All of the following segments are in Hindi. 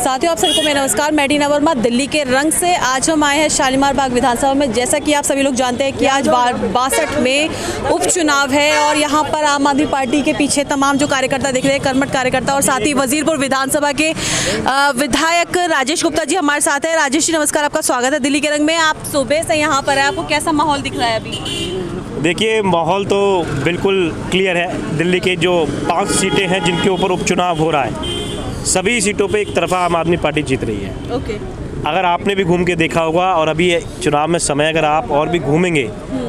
साथियों, आप सभी को मेरा नमस्कार। मैं टीना वर्मा, दिल्ली के रंग से आज हम आए हैं शालीमार बाग विधानसभा में। जैसा कि आप सभी लोग जानते हैं कि आज 62 में उपचुनाव है और यहाँ पर आम आदमी पार्टी के पीछे तमाम जो कार्यकर्ता दिख रहे हैं, कर्मठ कार्यकर्ता, और साथ ही वजीरपुर विधानसभा के विधायक राजेश गुप्ता जी हमारे साथ हैं। राजेश जी नमस्कार, आपका स्वागत है दिल्ली के रंग में। आप सुबह से यहाँ पर है, आपको कैसा माहौल दिख रहा है अभी? देखिए, माहौल तो बिल्कुल क्लियर है। दिल्ली के जो 5 सीटें हैं जिनके ऊपर उपचुनाव हो रहा है, सभी सीटों पे एक तरफा आम आदमी पार्टी जीत रही है। ओके। अगर आपने भी घूम के देखा होगा और अभी चुनाव में समय अगर आप और भी घूमेंगे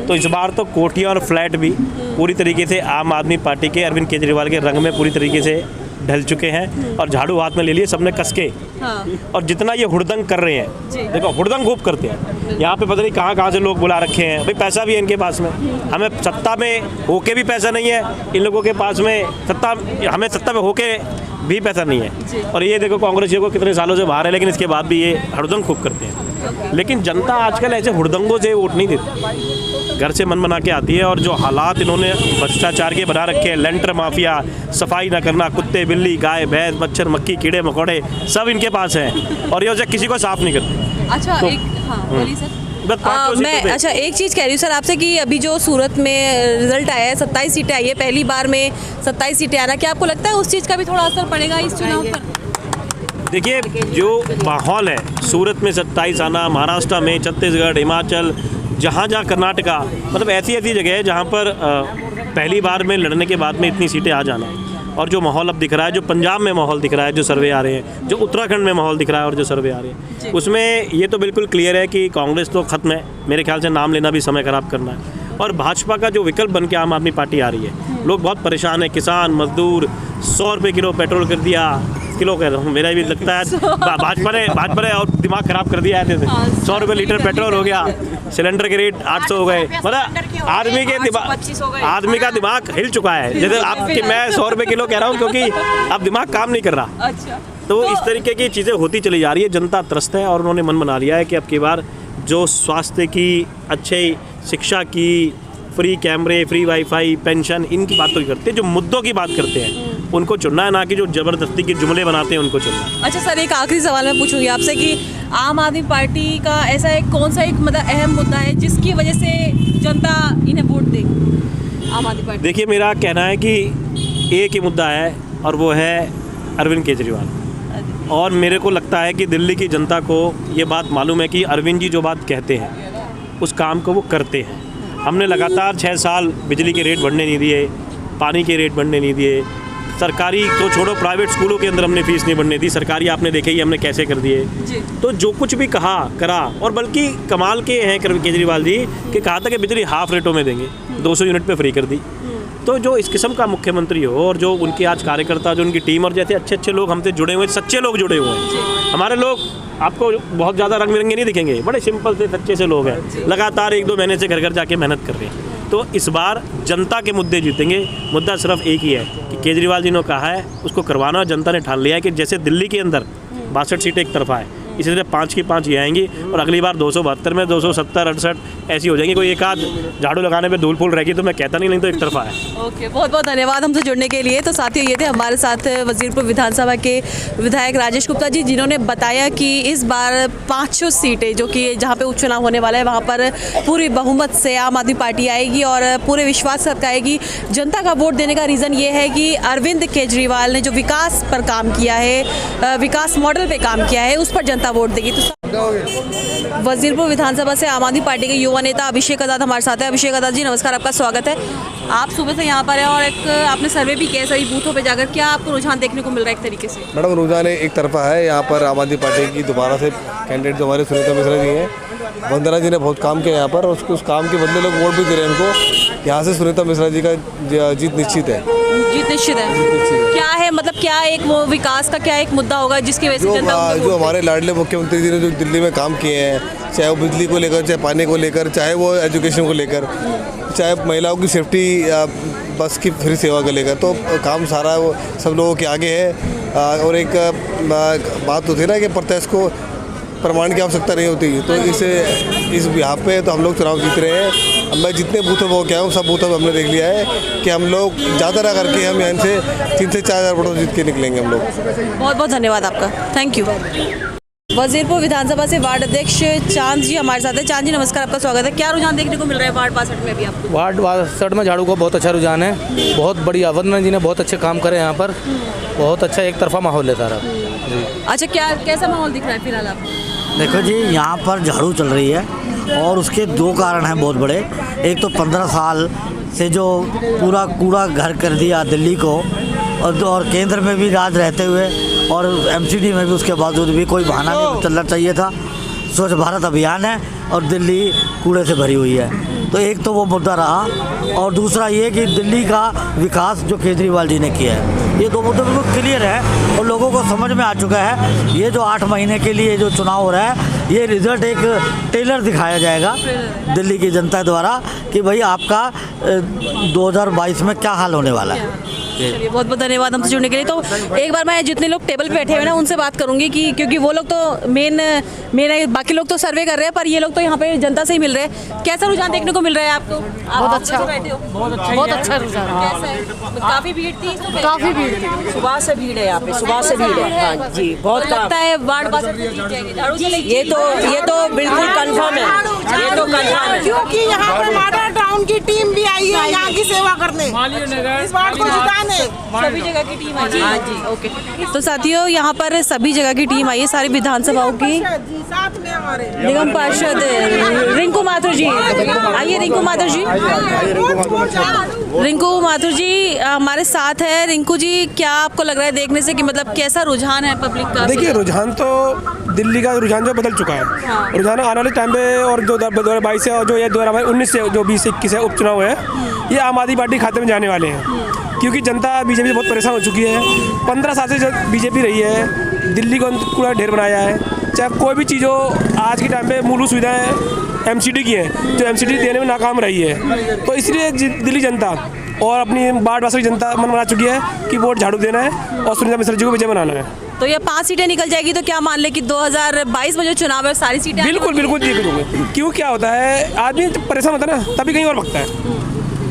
तो इस बार तो कोठियाँ और फ्लैट भी पूरी तरीके से आम आदमी पार्टी के अरविंद केजरीवाल के रंग में पूरी तरीके से ढल चुके हैं और झाड़ू हाथ में ले लिए सबने कस के। हाँ। और जितना ये हुड़दंग कर रहे हैं, देखो हुड़दंग खूब करते हैं यहाँ पे, पता नहीं कहाँ से लोग बुला रखे हैं। भाई पैसा भी है इनके पास में, हमें सत्ता में होके भी पैसा नहीं है इन लोगों के पास में, हमें सत्ता में होके भी पैसा नहीं है। और ये देखो कांग्रेसियों को कितने सालों से बाहर है, लेकिन इसके बाद भी ये हुड़दंग खूब करते हैं। लेकिन जनता आजकल ऐसे हुड़दंगों से वोट नहीं देती, घर से मन बना के आती है। और जो हालात इन्होंने भ्रष्टाचार के बना रखे हैं, लेंटर माफिया, सफाई ना करना, कुत्ते बिल्ली गाय भैंस मच्छर मक्खी कीड़े मकोड़े सब इनके पास हैं और ये उसे किसी को साफ नहीं करते। अच्छा, एक बोलिए सर। मैं एक चीज़ कह रही हूँ सर आपसे कि अभी जो सूरत में रिजल्ट आया है, 27 सीटें आई है, पहली बार में 27 सीटें आना, क्या आपको लगता है उस चीज़ का भी थोड़ा असर पड़ेगा इस चुनाव पर? देखिए, जो माहौल है सूरत में 27 आना, महाराष्ट्र में, छत्तीसगढ़, हिमाचल, जहाँ कर्नाटका, मतलब ऐसी जगह है जहाँ पर पहली बार में लड़ने के बाद में इतनी सीटें आ जाना। और जो माहौल अब दिख रहा है, जो पंजाब में माहौल दिख रहा है, जो सर्वे आ रहे हैं, जो उत्तराखंड में माहौल दिख रहा है और जो सर्वे आ रहे हैं, उसमें ये तो बिल्कुल क्लियर है कि कांग्रेस तो खत्म है। मेरे ख्याल से नाम लेना भी समय खराब करना है। और भाजपा का जो विकल्प बन के आम आदमी पार्टी आ रही है, लोग बहुत परेशान हैं। किसान मजदूर 100 रुपये किलो पेट्रोल कर दिया, किलो कह रहा हूँ, मेरा भी लगता है भाजपा ने और दिमाग खराब कर दिया है। 100 रुपये लीटर पेट्रोल हो गया, सिलेंडर के रेट 800 हो गए, मतलब आदमी का दिमाग हिल चुका है। जैसे आपकी मैं 100 रुपये किलो कह रहा हूँ क्योंकि अब दिमाग काम नहीं कर रहा। अच्छा। तो इस तरीके की चीज़ें होती चली जा रही है। जनता त्रस्त है और उन्होंने मन बना लिया है कि अब की बार जो स्वास्थ्य की, अच्छी शिक्षा की, फ्री कैमरे, फ्री वाईफाई, पेंशन, इनकी बात तो करते हैं। जो मुद्दों की बात करते हैं उनको चुनना है, ना कि जो जबरदस्ती के जुमले बनाते हैं उनको चुनना है। अच्छा सर, एक आखिरी सवाल मैं पूछूंगी आपसे कि आम आदमी पार्टी का ऐसा कौन सा एक मतलब अहम मुद्दा है जिसकी वजह से जनता इन्हें वोट देगी आम आदमी पार्टी? देखिए, मेरा कहना है कि एक ही मुद्दा है और वो है अरविंद केजरीवाल। और मेरे को लगता है कि दिल्ली की जनता को ये बात मालूम है कि अरविंद जी जो बात कहते हैं उस काम को वो करते हैं। हमने लगातार 6 साल बिजली के रेट बढ़ने नहीं दिए, पानी के रेट बढ़ने नहीं दिए, सरकारी तो छोड़ो, प्राइवेट स्कूलों के अंदर हमने फीस नहीं बढ़ने दी, सरकारी आपने देखे ही हमने कैसे कर दिए। तो जो कुछ भी कहा करा, और बल्कि कमाल के हैं केजरीवाल जी कि कहा था कि बिजली हाफ रेटों में देंगे, 200 यूनिट पे फ्री कर दी। तो जो इस किस्म का मुख्यमंत्री हो और जो उनके आज कार्यकर्ता, जो उनकी टीम और जैसे अच्छे लोग हमसे जुड़े हुए, सच्चे लोग जुड़े हुए हैं। हमारे लोग आपको बहुत ज़्यादा रंग बिरंगे नहीं दिखेंगे, बड़े सिंपल से सच्चे से लोग हैं, लगातार 1-2 महीने से घर जाके मेहनत कर रहे हैं। तो इस बार जनता के मुद्दे जीतेंगे। मुद्दा सिर्फ एक ही है कि केजरीवाल जी ने कहा है उसको करवाना। जनता ने ठान लिया है कि जैसे दिल्ली के अंदर 62 सीटें एक तरफा है, इसी तरह 5 की 5 ये आएंगी और अगली बार 272 में 270, 68 ऐसी हो जाएंगी। कोई एक आध झाड़ू लगाने पे धूल फूल रहेगी तो मैं कहता नहीं तो एक तरफा है। ओके, बहुत बहुत धन्यवाद हमसे जुड़ने के लिए। तो साथियों, ये थे हमारे साथ वजीरपुर विधानसभा के विधायक राजेश गुप्ता जी, जिन्होंने बताया कि इस बार 5 सीटें जो कि जहाँ पे उपचुनाव होने वाला है वहाँ पर पूरी बहुमत से आम आदमी पार्टी आएगी और पूरे विश्वास से आएगी। जनता का वोट देने का रीज़न ये है कि अरविंद केजरीवाल ने जो विकास पर काम किया है, विकास मॉडल पे काम किया है, उस पर जनता वोट देगी। तो वजीरपुर विधानसभा से आम आदमी पार्टी के युवा नेता अभिषेक आजाद हमारे साथ है। अभिषेक आजाद जी नमस्कार, आपका स्वागत है। आप सुबह से यहाँ पर हैं और एक आपने सर्वे भी किया सभी बूथों पे जाकर, क्या आपको रुझान देखने को मिल रहा है एक तरीके से? मैडम, रुझान एक तरफा है। यहाँ पर आम आदमी पार्टी की दोबारा से कैंडिडेट जो हमारे सुनीता मिश्रा जी हैं, वंदना जी ने बहुत काम किया यहाँ पर और उस काम के बदले लोग वोट भी दे रहे हैं उनको। यहाँ से सुनीता मिश्रा जी का जीत निश्चित है। जीत निश्चित है। क्या है मतलब, क्या एक वो विकास का क्या एक मुद्दा होगा जिसकी वजह से जनता जो हमारे लाडले मुख्यमंत्री जी ने जो दिल्ली में काम किए हैं, चाहे वो बिजली को लेकर, चाहे पानी को लेकर, चाहे वो एजुकेशन को लेकर, चाहे महिलाओं की सेफ्टी, बस की फ्री सेवा को लेकर, तो काम सारा वो सब लोगों के आगे है। और एक बात होती है ना कि प्रत्याशी को प्रमाण की आवश्यकता नहीं होती। तो इस बिहाफ पे तो हम लोग चुनाव जीत रहे हैं। अब मैं जितने बूथों पर क्या हूँ सब बूथों पर हमने देख लिया है कि हम लोग ज़्यादा ना करके हम यहाँ से 3 से 4 हज़ार वोटों जीत के निकलेंगे हम लोग। बहुत बहुत धन्यवाद आपका, थैंक यू। वजीरपुर विधानसभा से वार्ड अध्यक्ष चांद जी हमारे साथ है। चांद जी नमस्कार, आपका स्वागत है। क्या रुझान देखने को मिल रहा है वार्ड 62 में अभी आपको? वार्ड 62 में झाड़ू का बहुत अच्छा रुझान है, बहुत बढ़िया। वंदना जी ने बहुत अच्छे काम करे यहाँ पर, बहुत अच्छा एक तरफा माहौल है सारा जी। अच्छा, क्या कैसा माहौल दिख रहा है फिलहाल आपको? देखो जी, यहाँ पर झाड़ू चल रही है और उसके 2 कारण हैं बहुत बड़े। एक तो 15 साल से जो पूरा कूड़ा घर कर दिया दिल्ली को, और केंद्र में भी राज रहते हुए और एमसीडी में भी उसके बावजूद भी कोई बहाना नहीं चलना चाहिए था। स्वच्छ भारत अभियान है और दिल्ली कूड़े से भरी हुई है, तो एक तो वो मुद्दा रहा। और दूसरा ये कि दिल्ली का विकास जो केजरीवाल जी ने किया है, ये 2 मुद्दे बिल्कुल क्लियर है और लोगों को समझ में आ चुका है। ये जो 8 महीने के लिए जो चुनाव हो रहा है, ये रिजल्ट एक टेलर दिखाया जाएगा दिल्ली की जनता द्वारा कि भाई आपका 2022 में क्या हाल होने वाला है। चलिए, बहुत बहुत धन्यवाद हमसे जुड़ने के लिए। तो एक बार मैं जितने लोग टेबल पे बैठे हुए ना उनसे बात करूंगी कि क्योंकि वो लोग तो मेन बाकी लोग तो सर्वे कर रहे हैं, पर ये लोग तो यहाँ पे जनता से ही मिल रहे हैं। कैसा रुझान देखने को मिल रहा है आपको? बहुत अच्छा, बहुत अच्छा रुझान। कैसा है? काफी भीड़ थी, काफी भीड़ थी, सुबह से भीड़ है यहाँ पे, सुबह से भीड़ है। हाँ जी, बहुत लगता है वार्ड 62 जीत जाएंगे, झाड़ू चलेगी। ये तो बिल्कुल कंफर्म है, ये तो कंफर्म है। क्योंकि यहाँ पे मॉडल टाउन की टीम भी आई है यहाँ की सेवा करने, इस वार्ड को जिताने। सभी जगह की टीम आई है। हाँ जी, ओके। तो साथियों, यहाँ पर सभी जगह की टीम आई है, सारी विधानसभाओं की। साथ में हमारे निगम पार्षद रिंकू माथुर जी, आइए रिंकू माथुर जी। रिंकू माथुर जी हमारे साथ है। रिंकू जी, क्या आपको लग रहा है देखने से कि मतलब कैसा रुझान है पब्लिक का? देखिए, रुझान तो दिल्ली का रुझान जो बदल चुका है। हाँ। रुझान आने वाले टाइम पे और 2022 से और जो ये 2019 से जो 2021 है उपचुनाव है, ये आम आदमी पार्टी खाते में जाने वाले हैं। क्योंकि जनता बीजेपी से बहुत परेशान हो चुकी है। 15 साल से जो बीजेपी रही है, दिल्ली को पूरा ढेर बनाया है। चाहे कोई भी चीज़ हो, आज के टाइम पे मूलभूत सुविधाएं एमसीडी की हैं, जो एमसीडी देने में नाकाम रही है। तो इसलिए दिल्ली जनता और अपनी वार्ड 62 की जनता मन बना चुकी है कि वोट झाड़ू देना है और सुनीता मिश्रा जी को विजय बनाना है। तो ये 5 सीटें निकल जाएगी तो क्या मान ले कि 2022 में जो चुनाव है सारी सीटें? बिल्कुल बिल्कुल जी, बिल्कुल। क्यों, क्या होता है, आदमी जब परेशान होता है ना तभी कहीं और भगता है।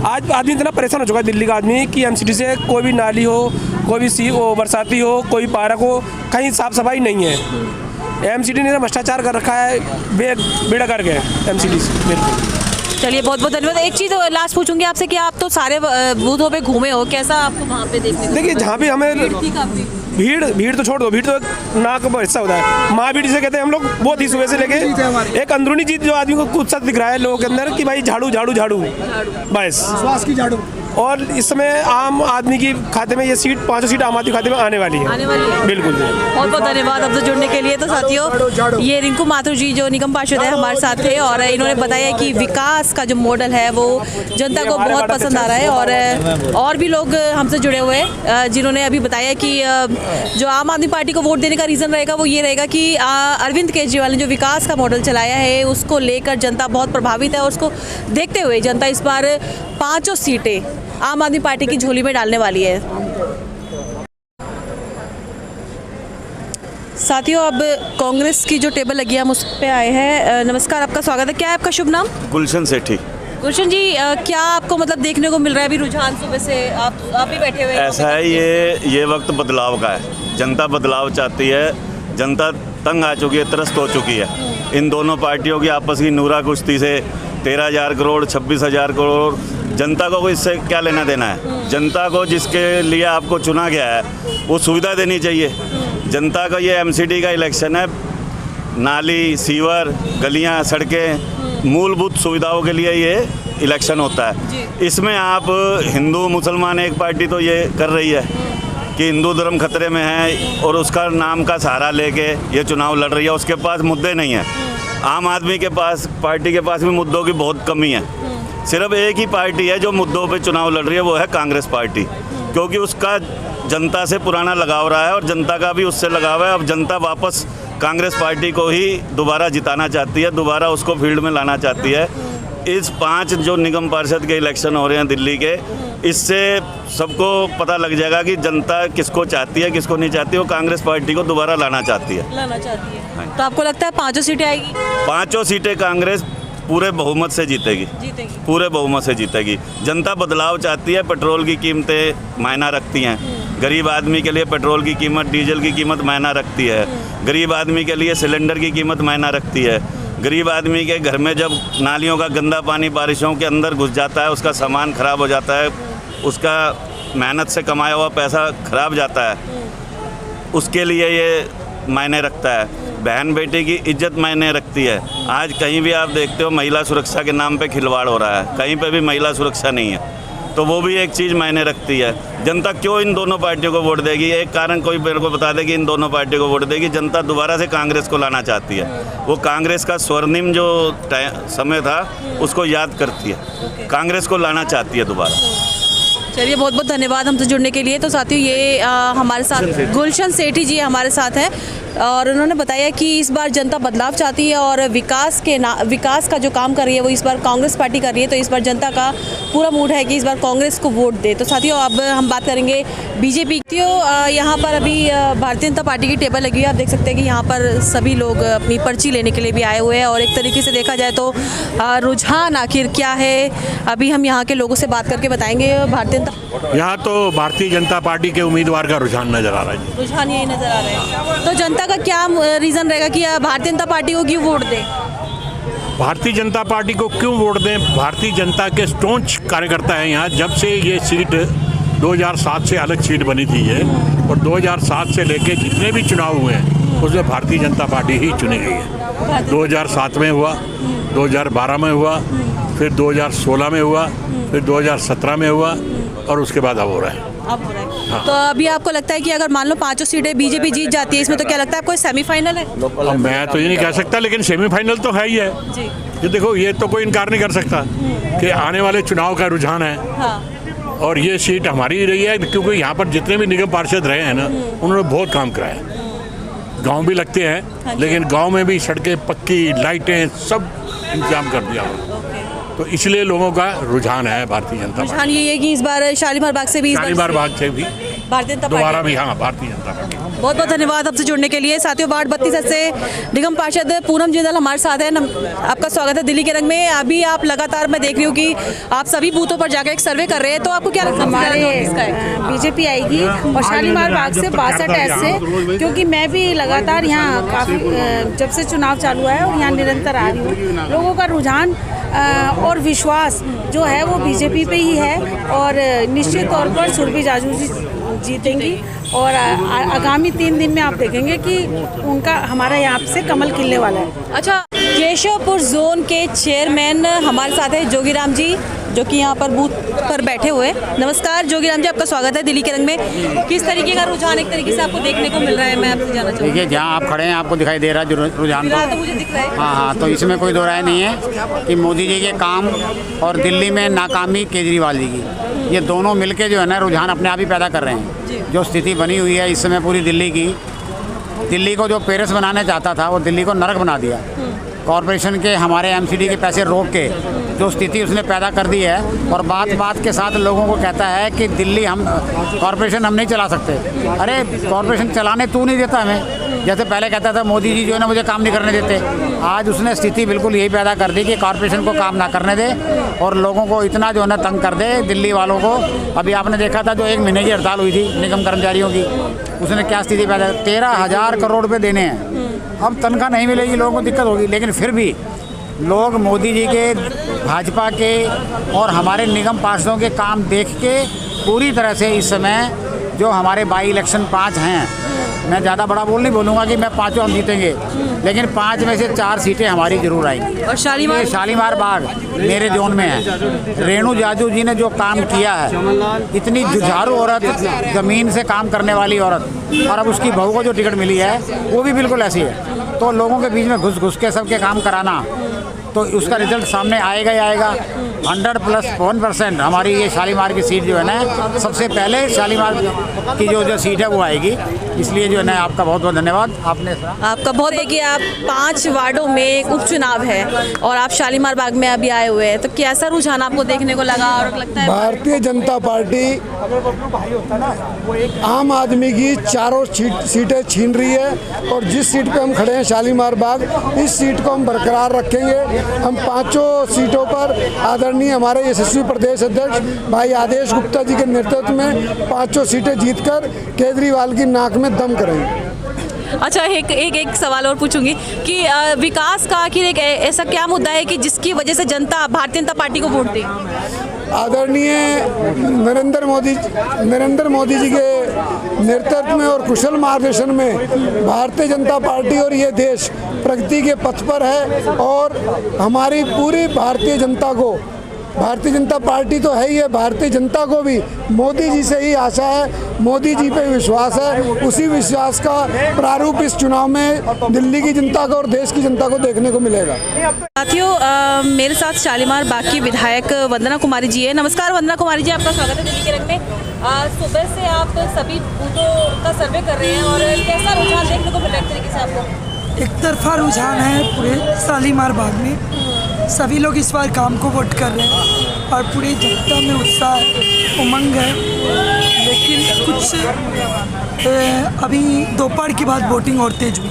आज आदमी इतना परेशान हो चुका है दिल्ली का आदमी कि एमसीडी से कोई भी नाली हो, कोई भी सी हो, बरसाती हो, कोई पार्क हो, कहीं साफ सफाई नहीं है। एमसीडी ने भ्रष्टाचार कर रखा है, बेड़ा कर गया एमसीडी से। बिल्कुल। चलिए, बहुत बहुत धन्यवाद। एक चीज़ लास्ट पूछूंगी आपसे कि आप तो सारे बूथों पे घूमे हो, कैसा आपको वहाँ पे देखने को? देखिए, जहाँ भी हमें भीड़ तो छोड़ दो, भीड़ तो नाक का हिस्सा होता है। महाभीड़ जिसे कहते हैं हम लोग, वो थी सुबह से लेके। एक अंदरूनी चीज जो आदमी को उत्साह दिख रहा है लोगों के अंदर कि भाई झाड़ू झाड़ू झाड़ू, बस विश्वास की झाड़ू। और इस समय आम आदमी की खाते में ये सीट 5 सीट आम आदमी खाते में आने वाली है। बिल्कुल। बहुत बहुत धन्यवाद आपसे जुड़ने के लिए। तो साथियों, ये रिंकू माथुर जी जो निगम पार्षद है हमारे साथ थे और इन्होंने बताया कि विकास का जो मॉडल है वो जनता को बहुत पसंद आ रहा है। और भी लोग हमसे जुड़े हुए हैं जिन्होंने अभी बताया कि जो आम आदमी पार्टी को वोट देने का रीज़न रहेगा वो ये रहेगा कि अरविंद केजरीवाल ने जो विकास का मॉडल चलाया है उसको लेकर जनता बहुत प्रभावित है और उसको देखते हुए जनता इस बार 5 सीटें आम आदमी पार्टी की झोली में डालने वाली है। साथियों, अब कांग्रेस की जो टेबल लगी है हम उस पे आए हैं। नमस्कार, आपका स्वागत है। क्या है आपका शुभ नाम? गुलशन सेठी। गुलशन जी, क्या आपको मतलब देखने को मिल रहा है अभी रुझान सुबह से? आप भी बैठे हुए हैं। ऐसा है, ये वक्त बदलाव का है। जनता बदलाव चाहती है, जनता तंग आ चुकी है, त्रस्त हो चुकी है। इन दोनों पार्टियों की आपस की नूरा कुश्ती से 13,000 करोड़ 26,000 करोड़, जनता को इससे क्या लेना देना है? जनता को जिसके लिए आपको चुना गया है वो सुविधा देनी चाहिए। जनता का ये एमसीडी का इलेक्शन है। नाली, सीवर, गलियां, सड़कें, मूलभूत सुविधाओं के लिए ये इलेक्शन होता है। इसमें आप हिंदू मुसलमान एक पार्टी तो ये कर रही है कि हिंदू धर्म खतरे में है और उसका नाम का सहारा लेके ये चुनाव लड़ रही है। उसके पास मुद्दे नहीं हैं। आम आदमी के पास, पार्टी के पास भी मुद्दों की बहुत कमी है। सिर्फ एक ही पार्टी है जो मुद्दों पे चुनाव लड़ रही है, वो है कांग्रेस पार्टी, क्योंकि उसका जनता से पुराना लगाव रहा है और जनता का भी उससे लगाव है। अब जनता वापस कांग्रेस पार्टी को ही दोबारा जिताना चाहती है, दोबारा उसको फील्ड में लाना चाहती है। इस 5 जो निगम पार्षद के इलेक्शन हो रहे हैं दिल्ली के, इससे सबको पता लग जाएगा कि जनता किसको चाहती है, किसको नहीं चाहती। वो कांग्रेस पार्टी को दोबारा लाना चाहती है। तो आपको लगता है 5 सीटें आएगी? 5 सीटें कांग्रेस पूरे बहुमत से जीतेगी, पूरे बहुमत से जीतेगी। जनता बदलाव चाहती है। पेट्रोल की कीमतें मायना रखती हैं। गरीब आदमी के लिए पेट्रोल की कीमत, डीजल की कीमत मायना रखती है। गरीब आदमी के लिए सिलेंडर की कीमत मायना रखती है। गरीब आदमी के घर में जब नालियों का गंदा पानी बारिशों के अंदर घुस जाता है, उसका सामान ख़राब हो जाता है, उसका मेहनत से कमाया हुआ पैसा खराब जाता है, उसके लिए ये मायने रखता है। बहन बेटी की इज्जत मायने रखती है। आज कहीं भी आप देखते हो महिला सुरक्षा के नाम पे खिलवाड़ हो रहा है, कहीं पे भी महिला सुरक्षा नहीं है, तो वो भी एक चीज़ मायने रखती है। जनता क्यों इन दोनों पार्टियों को वोट देगी? एक कारण कोई मेरे को बता दे कि इन दोनों पार्टियों को वोट देगी। जनता दोबारा से कांग्रेस को लाना चाहती है। वो कांग्रेस का स्वर्णिम जो समय था उसको याद करती है, कांग्रेस को लाना चाहती है दोबारा। चलिए, बहुत बहुत धन्यवाद हमसे जुड़ने के लिए। तो साथियों, ये हमारे साथ गुलशन सेठी जी हमारे साथ हैं और उन्होंने बताया कि इस बार जनता बदलाव चाहती है और विकास का जो काम कर रही है वो इस बार कांग्रेस पार्टी कर रही है। तो इस बार जनता का पूरा मूड है कि इस बार कांग्रेस को वोट दे। तो साथियों, अब हम बात करेंगे बीजेपी की। यहाँ पर अभी भारतीय जनता पार्टी की टेबल लगी है। आप देख सकते हैं कि यहाँ पर सभी लोग अपनी पर्ची लेने के लिए भी आए हुए हैं और एक तरीके से देखा जाए तो रुझान आखिर क्या है, अभी हम यहाँ के लोगों से बात करके बताएंगे। यहाँ तो भारतीय जनता पार्टी के उम्मीदवार का रुझान नजर आ रहा है। रुझान यही नजर आ रहा है। तो जनता का क्या रीज़न रहेगा कि भारतीय जनता पार्टी को क्यों वोट दें? भारतीय जनता पार्टी को क्यों वोट दें? भारतीय जनता के स्टोन्च कार्यकर्ता हैं यहाँ। जब से ये सीट 2007 से अलग सीट बनी थी ये, और 2007 से लेके जितने भी चुनाव हुए हैं उसमें भारतीय जनता पार्टी ही चुनी गई है। 2007 में हुआ, 2012 में हुआ, फिर 2016 में हुआ, फिर 2017 में हुआ और उसके बाद अब हो रहा है। हाँ। तो अभी आपको लगता है कि अगर मान लो 5 सीटें बीजेपी जीत जाती है इसमें, तो क्या लगता है आपको सेमीफाइनल है? अब मैं तो ये नहीं कह सकता, लेकिन सेमीफाइनल तो है ही है जी। ये देखो, ये तो कोई इनकार नहीं कर सकता कि आने वाले चुनाव का रुझान है। हाँ। और ये सीट हमारी ही रही है, क्योंकि यहाँ पर जितने भी निगम पार्षद रहे हैं ना, उन्होंने बहुत काम कराया। गांव भी लगते हैं, हाँ, लेकिन गांव में भी सड़कें पक्की, लाइटें, सब इंतजाम कर दिया। तो इसलिए लोगों का रुझान है भारतीय जनता पार्टी। रुझान ये है कि इस बार शालीमार बाग से भी शालीमार बाग से भी भारतीय जनता दोबारा भी, हाँ, भारतीय जनता पार्टी। बहुत बहुत धन्यवाद आपसे जुड़ने के लिए। साथियों, वार्ड 32 से निगम पार्षद पूनम जिंदाल हमारे साथ हैं। आपका स्वागत है दिल्ली के रंग में। अभी आप लगातार, मैं देख रही हूँ कि आप सभी बूथों पर जाकर एक सर्वे कर रहे हैं, तो आपको क्या लगता है? हमारे बीजेपी आएगी और शालीमार बाग से 62 ऐसे, क्योंकि मैं भी लगातार यहाँ काफ़ी जब से चुनाव चालू है और यहाँ निरंतर आ रही हूँ। लोगों का रुझान और विश्वास जो है वो बीजेपी पे ही है और निश्चित तौर पर सुरभि जाजू जी जीतेंगी और आगामी 3 दिन में आप देखेंगे कि उनका हमारा यहाँ से कमल खिलने वाला है। अच्छा, केशवपुर जोन के चेयरमैन हमारे साथ है जोगीराम जी, जो कि यहाँ पर बूथ पर बैठे हुए हैं। नमस्कार जोगीराम जी, आपका स्वागत है दिल्ली के रंग में। किस तरीके का रुझान एक तरीके से आपको देखने को मिल रहा है, मैं आपसे जानना चाहूँगी। देखिए, जहाँ आप खड़े हैं आपको दिखाई दे रहा है रुझान तो मुझे दिख रहा है। हाँ, तो इसमें कोई दो राय नहीं है कि मोदी जी के काम और दिल्ली में नाकामी केजरीवाल जी की, ये दोनों मिलके जो है ना रुझान अपने आप ही पैदा कर रहे हैं। जो स्थिति बनी हुई है इस समय पूरी दिल्ली की, दिल्ली को जो पेरिस बनाने चाहता था वो दिल्ली को नरक बना दिया। कॉरपोरेशन के हमारे एमसीडी के पैसे रोक के जो स्थिति उसने पैदा कर दी है, और बात के साथ लोगों को कहता है कि दिल्ली हम कॉरपोरेशन हम नहीं चला सकते। अरे कॉरपोरेशन चलाने तू नहीं देता हमें, जैसे पहले कहता था मोदी जी जो है ना मुझे काम नहीं करने देते। आज उसने स्थिति बिल्कुल यही पैदा कर दी कि कॉरपोरेशन को काम ना करने दे और लोगों को इतना जो है ना तंग कर दे दिल्ली वालों को। अभी आपने देखा था जो 1 महीने की हड़ताल हुई थी निगम कर्मचारियों की, उसने क्या स्थिति पैदा, 13,000 करोड़ रुपये देने हैं। अब तनख्वाह नहीं मिलेगी, लोगों को दिक्कत होगी, लेकिन फिर भी लोग मोदी जी के, भाजपा के और हमारे निगम पार्षदों के काम देख के पूरी तरह से इस समय जो हमारे बाई इलेक्शन 5 हैं, मैं ज़्यादा बड़ा नहीं बोलूँगा कि मैं 5 हम जीतेंगे, लेकिन 5 में से 4 सीटें हमारी जरूर आएंगी। और शालीमार बाग मेरे जोन में है। रेणु जाजू जी ने जो काम किया है, इतनी जुझारू औरत, ज़मीन से काम करने वाली औरत, और अब उसकी बहू को जो टिकट मिली है वो भी बिल्कुल ऐसी है। तो लोगों के बीच में घुस के सबके काम कराना तो उसका रिजल्ट सामने आएगा ही आएगा। 100+1% हमारी ये शालीमार की सीट जो है ना, सबसे पहले शालीमार की जो सीट है वो आएगी। इसलिए जो है ना, आपका बहुत बहुत धन्यवाद। आपका बहुत है कि आप 5 वार्डों में एक उपचुनाव है और आप शालीमार बाग में अभी आए हुए हैं, तो कैसा रुझान आपको देखने को लगा और लगता है? भारतीय जनता पार्टी आम आदमी की चारों सीटें छीन रही है और जिस सीट पे हम खड़े हैं शालीमार बाग, इस सीट को हम बरकरार रखेंगे। हम 5 सीटों पर आदरणीय हमारे यशस्वी प्रदेश अध्यक्ष भाई आदेश गुप्ता जी के नेतृत्व में 5 सीटें जीतकर केजरीवाल की नाक में दम करेंगे। अच्छा, एक सवाल और पूछूंगी कि विकास का आखिर एक ऐसा क्या मुद्दा है कि जिसकी वजह से जनता भारतीय जनता पार्टी को वोट दे? आदरणीय नरेंद्र मोदी जी के नेतृत्व में और कुशल मार्गदर्शन में भारतीय जनता पार्टी और ये देश प्रगति के पथ पर है। और हमारी पूरी भारतीय जनता पार्टी तो है ही है, भारतीय जनता को भी मोदी जी से ही आशा है, मोदी जी पे विश्वास है। उसी विश्वास का प्रारूप इस चुनाव में दिल्ली की जनता को और देश की जनता को देखने को मिलेगा। साथियों, मेरे साथ शालीमार बाग की विधायक वंदना कुमारी जी है। नमस्कार वंदना कुमारी जी, आपका स्वागत है दिल्ली के रंग में। सुबह से आप सभी बूथों का सर्वे कर रहे हैं और कैसा रुझान देखने को मिल रहा है? एक तरीके से आपको एक तरफा रुझान है पूरे शालीमार बाग में, सभी लोग इस बार काम को वोट कर रहे हैं और पूरी जनता में उत्साह उमंग है। लेकिन कुछ अभी दोपहर के बाद वोटिंग और तेज हुई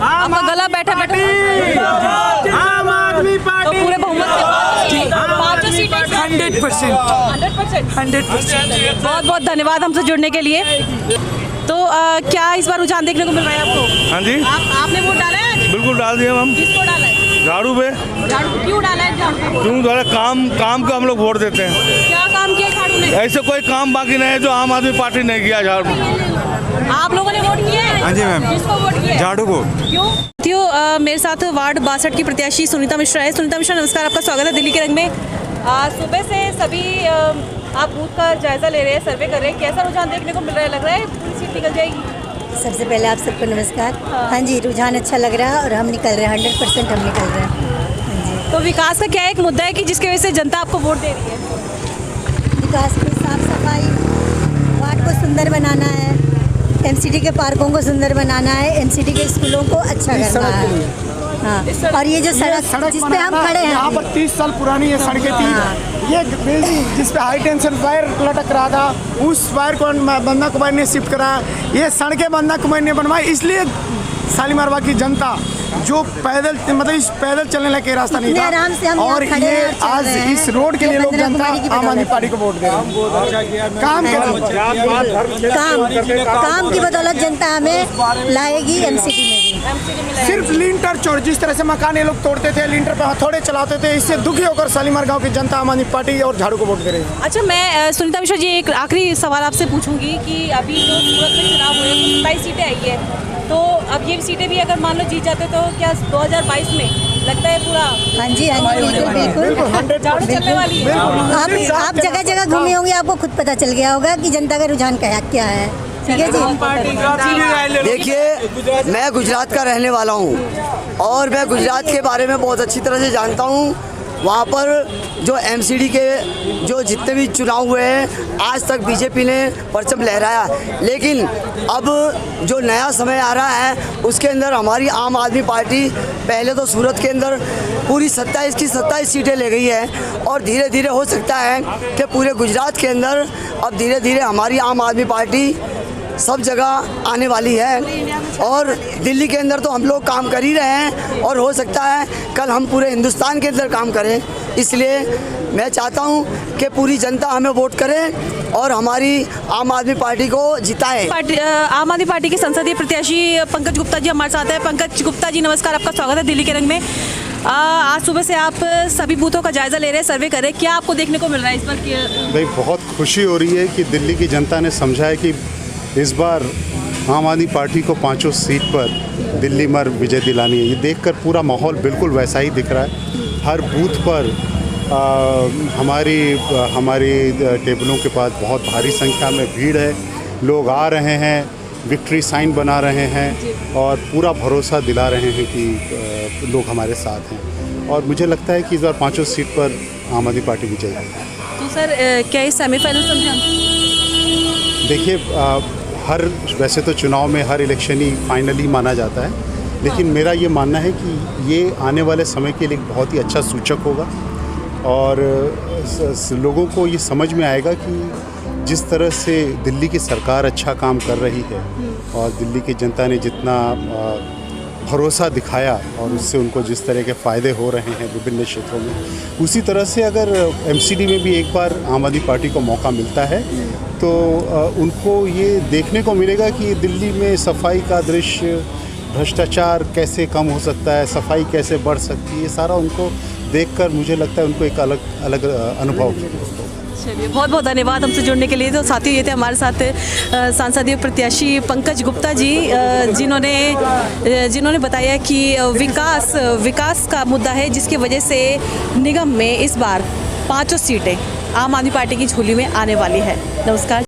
आपका गला बैठा आम आदमी पार्टी तो पूरे बहुमत से 5 सीटें 100%। बहुत बहुत धन्यवाद हमसे जुड़ने के लिए। तो क्या इस बार रुझान देखने को मिल रहा है आपको? हाँ जी, आपने वोट डाला है? बिल्कुल डाल दिया हम। किसको डाला है? झाड़ू पे। झाड़ू क्यों डाला है? झाड़ू पे क्यों डाला? काम को हम लोग वोट देते हैं। क्या काम किया झाड़ू ने? ऐसे कोई काम बाकी नहीं है जो आम आदमी पार्टी ने किया झाड़ू। आप लोगों ने वोट किया है? हाँ जी मैम। किसको वोट किया? झाड़ू को। क्यों? मेरे साथ वार्ड 62 की प्रत्याशी सुनीता मिश्रा है। सुनीता मिश्रा, नमस्कार, आपका स्वागत है दिल्ली के रंग में। सुबह से सभी आप बूथ का जायजा ले रहे हैं, सर्वे कर रहे हैं, कैसा रुझान देखने को मिल रहा है? लग रहा है पूरी सीट निकल जाएगी? सबसे पहले आप सबको नमस्कार। हाँ जी, रुझान अच्छा लग रहा है और हम निकल रहे हैं, 100% हम निकल रहे हैं। हाँ जी। तो विकास का क्या एक मुद्दा है कि जिसकी वजह से जनता आपको वोट दे रही है? विकास में साफ सफाई, वार्ड को सुंदर बनाना है, एमसीडी के पार्कों को सुंदर बनाना है, एमसीडी के स्कूलों को अच्छा करना है। हाँ, और ये जो सड़क जिस पे हम खड़े हैं, यहाँ पर 30 साल पुरानी ये सड़कें थी। ये बिल्डिंग जिस पे हाई टेंशन वायर लटक रहा था, उस वायर को वंदना कुमारी ने शिफ्ट कराया। ये सड़कें वंदना कुमारी ने बनवाई, इसलिए शालीमार बाग की जनता जो पैदल मतलब इस पैदल चलने लगे रास्ता नहीं था, और ये आज इस रोड के लिए लोग जनता आम आदमी पार्टी को वोट दे रहे हैं। काम की बदौलत जनता हमें लाएगी एमसीडी में। सिर्फ लिंटर चोर, जिस तरह से मकान ये लोग तोड़ते थे, लिंटर पे हथौड़े चलाते थे, इससे दुखी होकर शालीमार गांव की जनता आम आदमी पार्टी और झाड़ू को वोट दे रही है। अच्छा, मैं सुनीता मिश्रा जी एक आखिरी सवाल आपसे पूछूंगी कि अभी जो सूरत में चुनाव हुए 27 सीटें आई है, तो अब ये सीटें भी अगर मान लो जीत जाते तो क्या 2022 में लगता है पूरा? हाँ जी, बिल्कुल झाड़ू चलने वाली है? आप जगह जगह घूमे होंगे, आपको खुद पता चल गया होगा कि जनता का रुझान क्या है। ठीक है जी। देखिए, मैं गुजरात का रहने वाला हूँ और मैं गुजरात के बारे में बहुत अच्छी तरह से जानता हूँ। वहाँ पर जो एमसीडी के जो जितने भी चुनाव हुए हैं, आज तक बीजेपी ने परचम लहराया, लेकिन अब जो नया समय आ रहा है उसके अंदर हमारी आम आदमी पार्टी पहले तो सूरत के अंदर पूरी 27 की 27 सीटें ले गई है और धीरे धीरे हो सकता है कि पूरे गुजरात के अंदर अब धीरे धीरे हमारी आम आदमी पार्टी सब जगह आने वाली है। और दिल्ली के अंदर तो हम लोग काम कर ही रहे हैं और हो सकता है कल हम पूरे हिंदुस्तान के अंदर काम करें। इसलिए मैं चाहता हूं कि पूरी जनता हमें वोट करे और हमारी आम आदमी पार्टी को जिताए। आम आदमी पार्टी के संसदीय प्रत्याशी पंकज गुप्ता जी हमारे साथ हैं। पंकज गुप्ता जी, नमस्कार, आपका स्वागत है दिल्ली के रंग में। आज सुबह से आप सभी बूथों का जायजा ले रहे हैं, सर्वे कर रहे हैं, क्या आपको देखने को मिल रहा है इस बार? भाई, बहुत खुशी हो रही है कि दिल्ली की जनता ने समझा है कि इस बार आम आदमी पार्टी को 5 सीट पर दिल्ली में विजय दिलानी है। ये देखकर पूरा माहौल बिल्कुल वैसा ही दिख रहा है। हर बूथ पर हमारी टेबलों के पास बहुत भारी संख्या में भीड़ है, लोग आ रहे हैं विक्ट्री साइन बना रहे हैं और पूरा भरोसा दिला रहे हैं कि लोग हमारे साथ हैं। और मुझे लगता है कि इस बार 5 सीट पर आम आदमी पार्टी विजयी है। तो सर क्या ये सेमीफाइनल समझे? देखिए हर वैसे तो चुनाव में हर इलेक्शन ही फाइनली माना जाता है, लेकिन मेरा ये मानना है कि ये आने वाले समय के लिए बहुत ही अच्छा सूचक होगा और लोगों को ये समझ में आएगा कि जिस तरह से दिल्ली की सरकार अच्छा काम कर रही है और दिल्ली की जनता ने जितना भरोसा दिखाया और उससे उनको जिस तरह के फ़ायदे हो रहे हैं विभिन्न क्षेत्रों में, उसी तरह से अगर एमसीडी में भी एक बार आम आदमी पार्टी को मौका मिलता है तो उनको ये देखने को मिलेगा कि दिल्ली में सफाई का दृश्य, भ्रष्टाचार कैसे कम हो सकता है, सफाई कैसे बढ़ सकती है, ये सारा उनको देखकर मुझे लगता है उनको एक अलग अनुभव होगा। चलिए बहुत बहुत धन्यवाद हमसे जुड़ने के लिए। तो साथियों ये थे हमारे साथ सांसदीय प्रत्याशी पंकज गुप्ता जी, जिन्होंने बताया कि विकास का मुद्दा है जिसकी वजह से निगम में इस बार 5 सीटें आम आदमी पार्टी की झोली में आने वाली है। नमस्कार।